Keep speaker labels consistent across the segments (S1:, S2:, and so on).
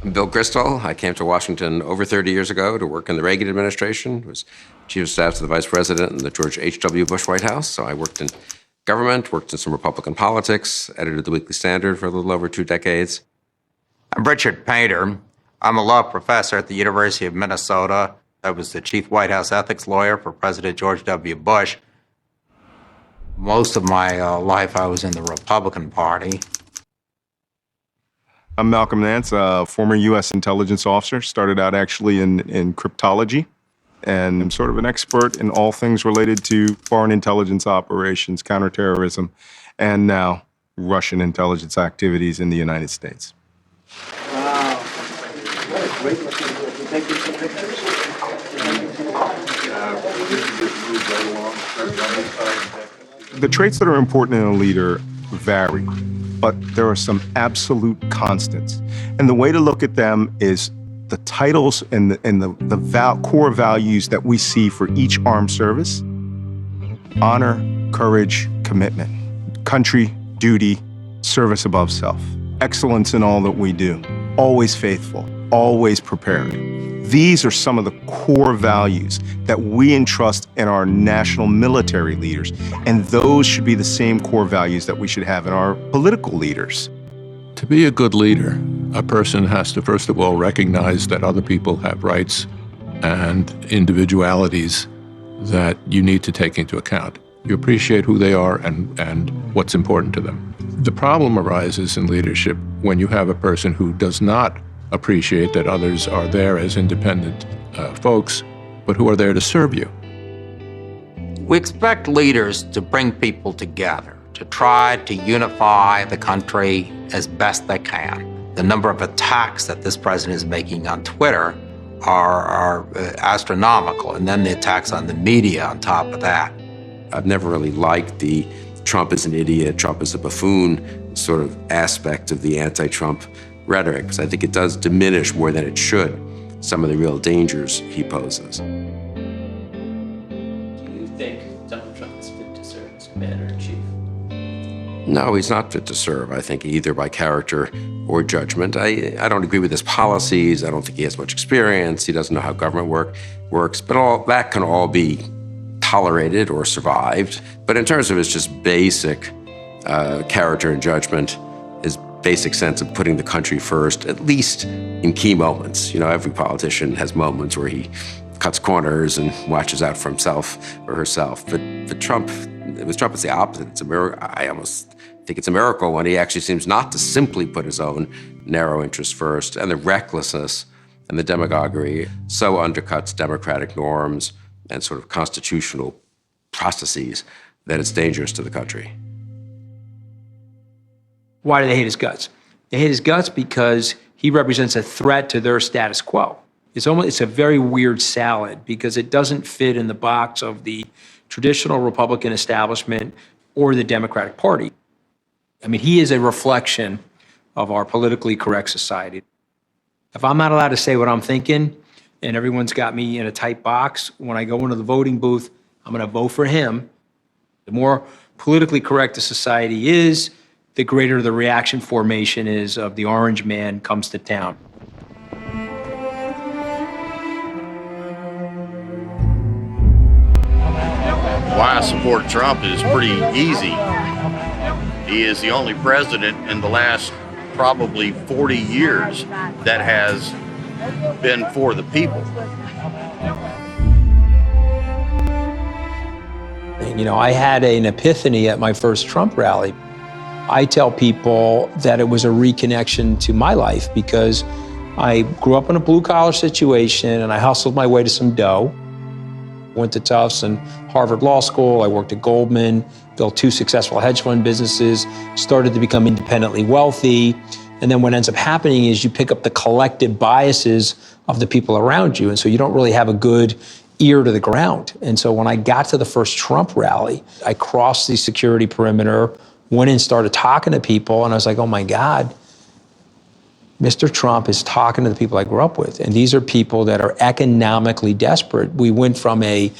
S1: I'm Bill Kristol. I came to Washington over 30 years ago to work in the Reagan administration. I was chief of staff to the vice president in the George H.W. Bush White House. So I worked in government, worked in some Republican politics, edited the Weekly Standard for a little over 2 decades.
S2: I'm Richard Painter. I'm a law professor at the University of Minnesota. I was the chief White House ethics lawyer for President George W. Bush. Most of my life I was in the Republican Party.
S3: I'm Malcolm Nance, a former U.S. intelligence officer. Started out actually in cryptology, and I'm sort of an expert in all things related to foreign intelligence operations, counterterrorism, and now Russian intelligence activities in the United States.
S4: Wow. What a great looking book. You take some pictures?
S3: The traits that are important in a leader vary, but there are some absolute constants. And the way to look at them is the titles and the core values that we see for each armed service: honor, courage, commitment, country, duty, service above self, excellence in all that we do, always faithful, always prepared. These are some of the core values that we entrust in our national military leaders, and those should be the same core values that we should have in our political leaders.
S5: To be a good leader, a person has to first of all recognize that other people have rights and individualities that you need to take into account. You appreciate who they are and what's important to them. The problem arises in leadership when you have a person who does not appreciate that others are there as independent folks, but who are there to serve you.
S2: We expect leaders to bring people together, to try to unify the country as best they can. The number of attacks that this president is making on Twitter are astronomical, and then the attacks on the media on top of that.
S1: I've never really liked the Trump is an idiot, Trump is a buffoon sort of aspect of the anti-Trump rhetoric, because I think it does diminish more than it should some of the real dangers he poses.
S4: Do you think Donald Trump is fit to serve as commander-in-chief?
S1: No, he's not fit to serve, I think, either by character or judgment. I don't agree with his policies. I don't think he has much experience. He doesn't know how government works. But all that can all be tolerated or survived. But in terms of his just basic character and judgment, his basic sense of putting the country first, at least in key moments. You know, every politician has moments where he cuts corners and watches out for himself or herself. But with Trump, it's the opposite. It's a miracle. I almost think it's a miracle when he actually seems not to simply put his own narrow interests first, and the recklessness and the demagoguery so undercuts democratic norms and sort of constitutional processes that it's dangerous to the country.
S6: Why do they hate his guts? They hate his guts because he represents a threat to their status quo. It's a very weird salad because it doesn't fit in the box of the traditional Republican establishment or the Democratic Party. I mean, he is a reflection of our politically correct society. If I'm not allowed to say what I'm thinking and everyone's got me in a tight box, when I go into the voting booth, I'm going to vote for him. The more politically correct the society is, the greater the reaction formation is of the orange man comes to town.
S7: Why I support Trump is pretty easy. He is the only president in the last probably 40 years that has been for the people.
S6: And, you know, I had an epiphany at my first Trump rally. I tell people that it was a reconnection to my life because I grew up in a blue-collar situation and I hustled my way to some dough. Went to Tufts and Harvard Law School. I worked at Goldman, built 2 successful hedge fund businesses, started to become independently wealthy. And then what ends up happening is you pick up the collective biases of the people around you. And so you don't really have a good ear to the ground. And so when I got to the first Trump rally, I crossed the security perimeter, went and started talking to people, and I was like, oh my God, Mr. Trump is talking to the people I grew up with. And these are people that are economically desperate. We went from a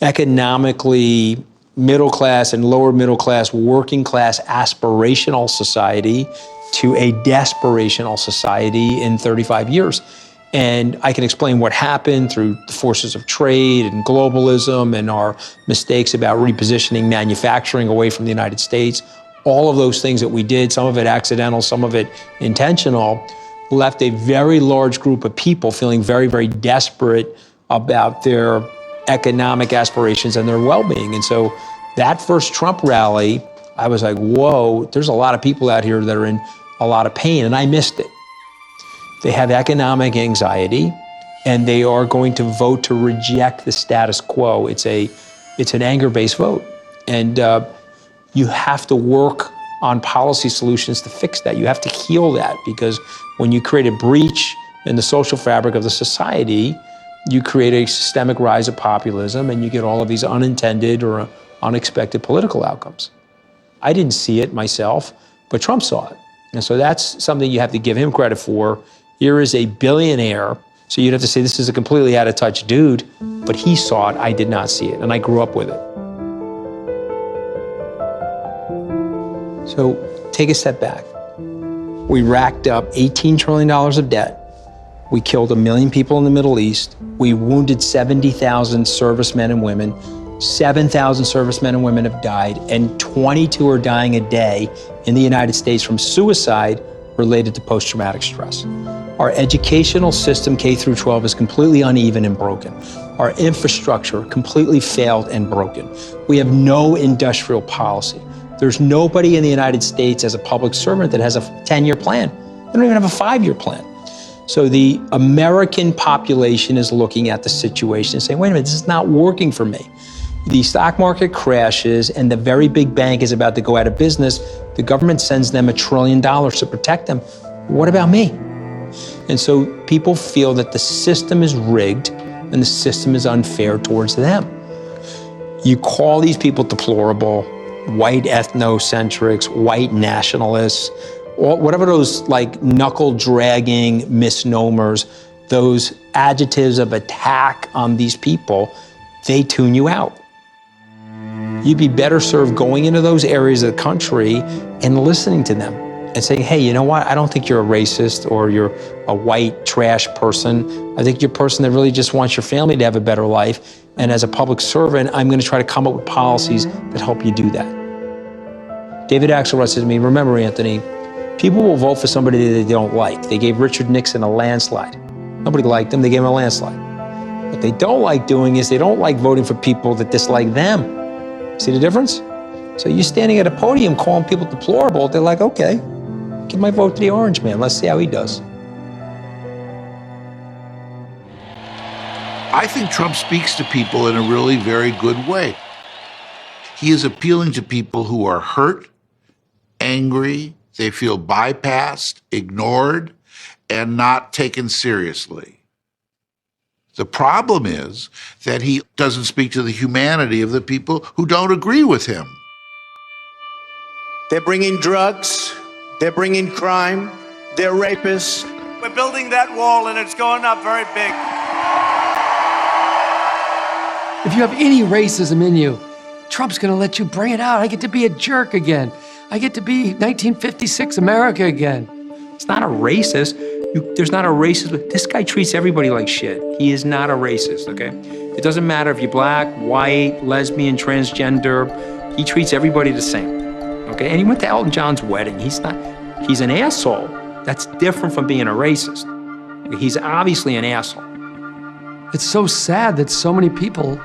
S6: economically middle class and lower middle class, working class aspirational society to a desperational society in 35 years. And I can explain what happened through the forces of trade and globalism and our mistakes about repositioning manufacturing away from the United States. All of those things that we did, some of it accidental, some of it intentional, left a very large group of people feeling very, very desperate about their economic aspirations and their well-being. And so that first Trump rally, I was like, whoa, there's a lot of people out here that are in a lot of pain, and I missed it. They have economic anxiety, and they are going to vote to reject the status quo. It's an anger-based vote. And you have to work on policy solutions to fix that. You have to heal that, because when you create a breach in the social fabric of the society, you create a systemic rise of populism, and you get all of these unintended or unexpected political outcomes. I didn't see it myself, but Trump saw it. And so that's something you have to give him credit for. Here is a billionaire, so you'd have to say this is a completely out of touch dude, but he saw it, I did not see it, and I grew up with it. So take a step back. We racked up $18 trillion of debt. We killed 1 million people in the Middle East. We wounded 70,000 servicemen and women. 7,000 servicemen and women have died, and 22 are dying a day in the United States from suicide related to post-traumatic stress. Our educational system, K through 12, is completely uneven and broken. Our infrastructure completely failed and broken. We have no industrial policy. There's nobody in the United States as a public servant that has a 10-year plan. They don't even have a 5-year plan. So the American population is looking at the situation and saying, wait a minute, this is not working for me. The stock market crashes and the very big bank is about to go out of business. The government sends them $1 trillion to protect them. What about me? And so people feel that the system is rigged and the system is unfair towards them. You call these people deplorable, white ethnocentrics, white nationalists, or whatever those like knuckle-dragging misnomers, those adjectives of attack on these people, they tune you out. You'd be better served going into those areas of the country and listening to them and saying, hey, you know what? I don't think you're a racist or you're a white trash person. I think you're a person that really just wants your family to have a better life. And as a public servant, I'm going to try to come up with policies that help you do that. David Axelrod says to me, remember, Anthony, people will vote for somebody that they don't like. They gave Richard Nixon a landslide. Nobody liked him, they gave him a landslide. What they don't like doing is they don't like voting for people that dislike them. See the difference? So you're standing at a podium calling people deplorable, they're like, okay, give my vote to the orange man, let's see how he does.
S8: I think Trump speaks to people in a really very good way. He is appealing to people who are hurt, angry, they feel bypassed, ignored, and not taken seriously. The problem is that he doesn't speak to the humanity of the people who don't agree with him.
S4: They're bringing drugs, they're bringing crime, they're rapists.
S9: We're building that wall and it's going up very big.
S10: If you have any racism in you, Trump's gonna let you bring it out. I get to be a jerk again. I get to be 1956 America again.
S6: It's not a racist. There's not a racist. This guy treats everybody like shit. He is not a racist, okay? It doesn't matter if you're black, white, lesbian, transgender. He treats everybody the same, okay? And he went to Elton John's wedding. He's an asshole. That's different from being a racist. He's obviously an asshole.
S10: It's so sad that so many people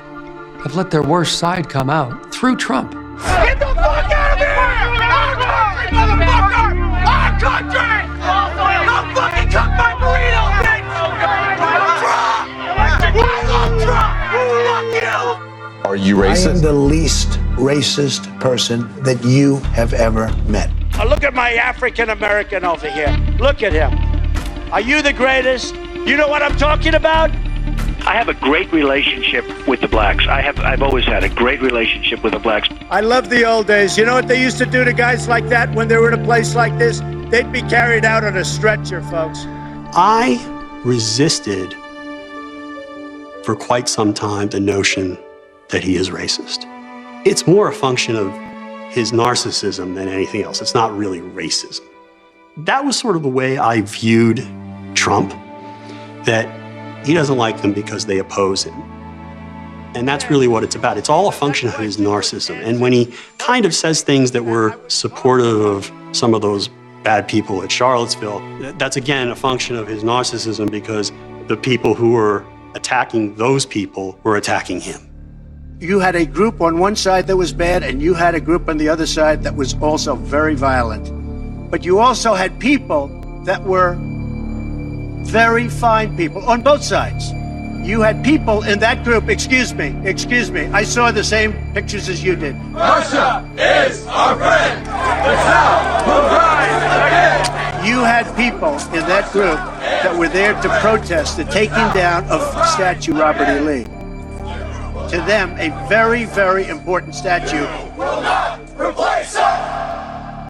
S10: have let their worst side come out through Trump.
S9: Get the fuck out of here! Our country, motherfucker! Our country! Don't fucking cook my burrito, bitch! Trump! I love Trump! Fuck you!
S11: Are you racist?
S12: I am the least racist person that you have ever met.
S9: Look at my African American over here. Look at him. Are you the greatest? You know what I'm talking about?
S13: I have a great relationship with the blacks. I've always had a great relationship with the blacks.
S9: I love the old days. You know what they used to do to guys like that when they were in a place like this? They'd be carried out on a stretcher, folks.
S14: I resisted for quite some time the notion that he is racist. It's more a function of his narcissism than anything else. It's not really racism. That was sort of the way I viewed Trump, that he doesn't like them because they oppose him. And that's really what it's about. It's all a function of his narcissism. And when he kind of says things that were supportive of some of those bad people at Charlottesville, that's again a function of his narcissism, because the people who were attacking those people were attacking him.
S12: You had a group on one side that was bad, and you had a group on the other side that was also very violent. But you also had people that were very fine people on both sides. You had people in that group, excuse me, I saw the same pictures as you did.
S9: Russia is our friend. The South will rise again.
S12: You had people in that group that were there to protest the taking down of statue Robert E. Lee. To them, a very, very important statue.